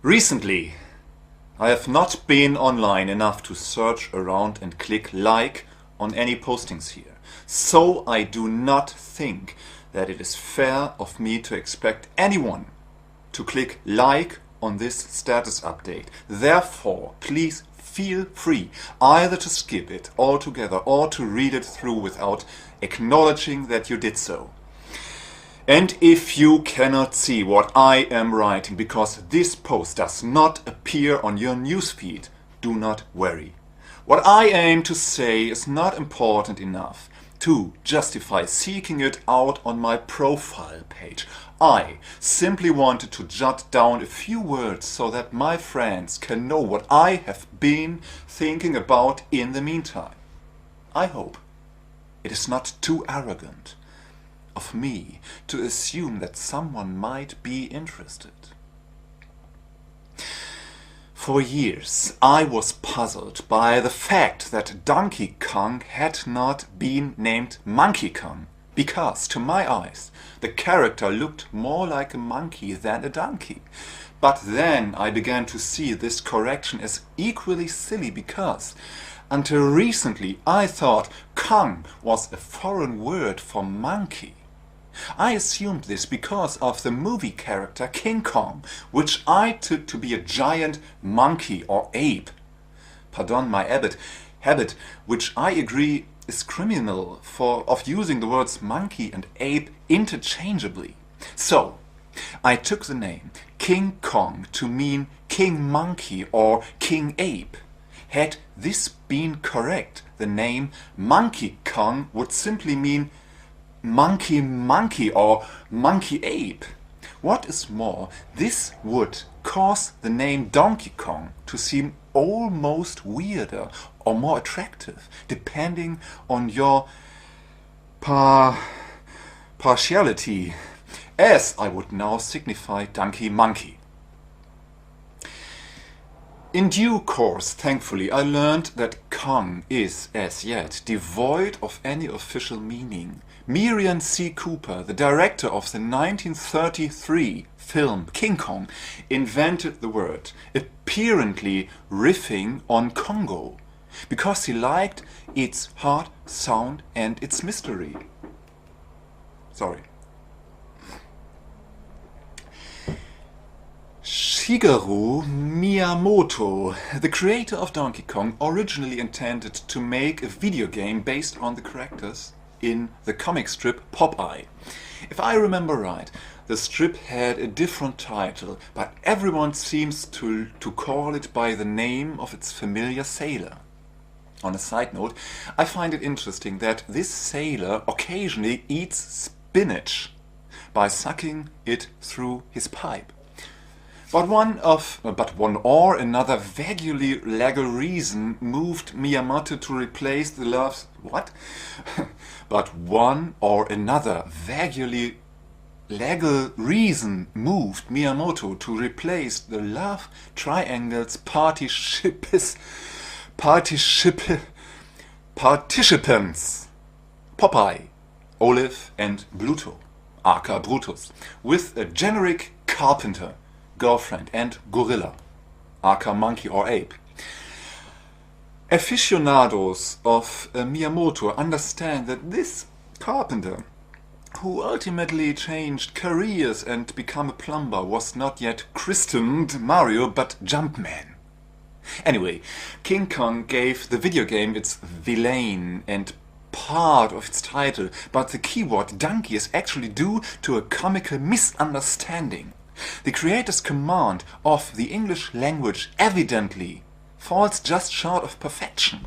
Recently, I have not been online enough to search around and click like on any postings here. So I do not think that it is fair of me to expect anyone to click like on this status update. Therefore, please feel free either to skip it altogether or to read it through without acknowledging that you did so. And if you cannot see what I am writing because this post does not appear on your newsfeed, do not worry. What I aim to say is not important enough to justify seeking it out on my profile page. I simply wanted to jot down a few words so that my friends can know what I have been thinking about in the meantime. I hope it is not too arrogant of me to assume that someone might be interested. For years I was puzzled by the fact that Donkey Kong had not been named Monkey Kong, because to my eyes the character looked more like a monkey than a donkey. But then I began to see this correction as equally silly because until recently I thought Kong was a foreign word for monkey. I assumed this because of the movie character King Kong, which I took to be a giant monkey or ape. Pardon my habit, which I agree is criminal of using the words monkey and ape interchangeably. So, I took the name King Kong to mean King Monkey or King Ape. Had this been correct, the name Monkey Kong would simply mean monkey or monkey ape. What is more, this would cause the name Donkey Kong to seem almost weirder or more attractive, depending on your partiality, as I would now signify Donkey Monkey. In due course, thankfully, I learned that Kong is, as yet, devoid of any official meaning. Merian C. Cooper, the director of the 1933 film King Kong, invented the word, apparently riffing on Congo, because he liked its hard sound and its mystery. Sorry. Shigeru Miyamoto, the creator of Donkey Kong, originally intended to make a video game based on the characters in the comic strip Popeye. If I remember right, the strip had a different title, but everyone seems to call it by the name of its familiar sailor. On a side note, I find it interesting that this sailor occasionally eats spinach by sucking it through his pipe. But one or another vaguely legal reason moved Miyamoto to replace the love's... What? But one or another vaguely legal reason moved Miyamoto to replace the love triangle's participants, Popeye, Olive and Bluto, aka Brutus, with a generic carpenter, girlfriend and gorilla, aka monkey or ape. Aficionados of Miyamoto understand that this carpenter, who ultimately changed careers and became a plumber, was not yet christened Mario but Jumpman. Anyway, King Kong gave the video game its villain and part of its title, but the keyword donkey is actually due to a comical misunderstanding. The creator's command of the English language evidently falls just short of perfection.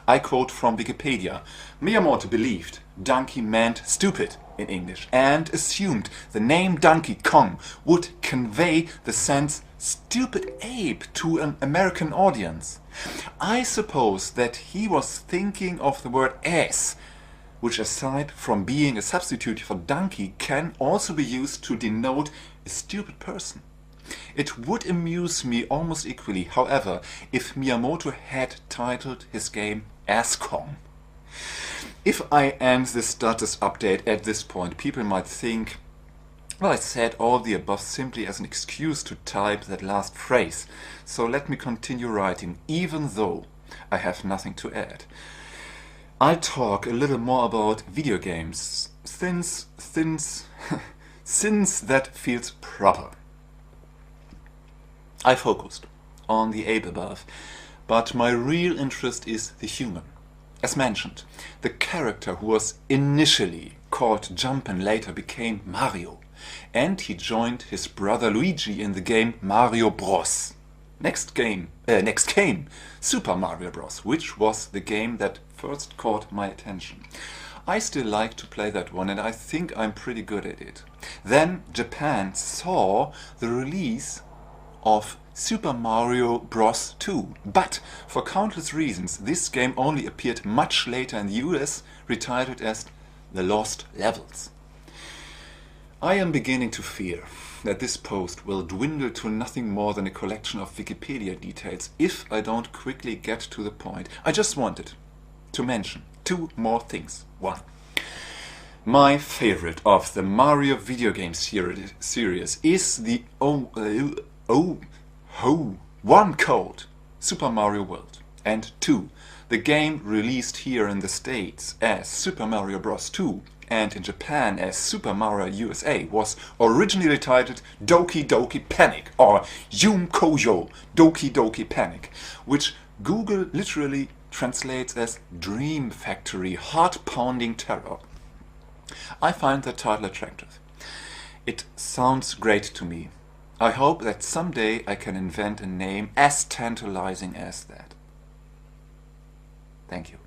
I quote from Wikipedia: Miyamoto believed donkey meant stupid in English and assumed the name Donkey Kong would convey the sense stupid ape to an American audience. I suppose that he was thinking of the word ass, which aside from being a substitute for donkey can also be used to denote a stupid person. It would amuse me almost equally, however, if Miyamoto had titled his game Ass Kong. If I end this status update at this point, people might think Well, I said all the above simply as an excuse to type that last phrase, so let me continue writing, even though I have nothing to add. I'll talk a little more about video games, since that feels proper. I focused on the ape above, but my real interest is the human. As mentioned, the character who was initially called Jump and later became Mario, and he joined his brother Luigi in the game Mario Bros. Next came Super Mario Bros., which was the game that first caught my attention. I still like to play that one and I think I'm pretty good at it. Then Japan saw the release of Super Mario Bros. 2, but for countless reasons this game only appeared much later in the US, retitled as The Lost Levels. I am beginning to fear that this post will dwindle to nothing more than a collection of Wikipedia details if I don't quickly get to the point. I just wanted to mention two more things. One, my favorite of the Mario video game series is the one called Super Mario World, and two, the game released here in the States as Super Mario Bros. 2 and in Japan as Super Mario USA was originally titled Doki Doki Panic or Yum Koyo Doki Doki Panic, which Google literally translates as Dream Factory Heart-Pounding Terror. I find the title attractive. It sounds great to me. I hope that someday I can invent a name as tantalizing as that. Thank you.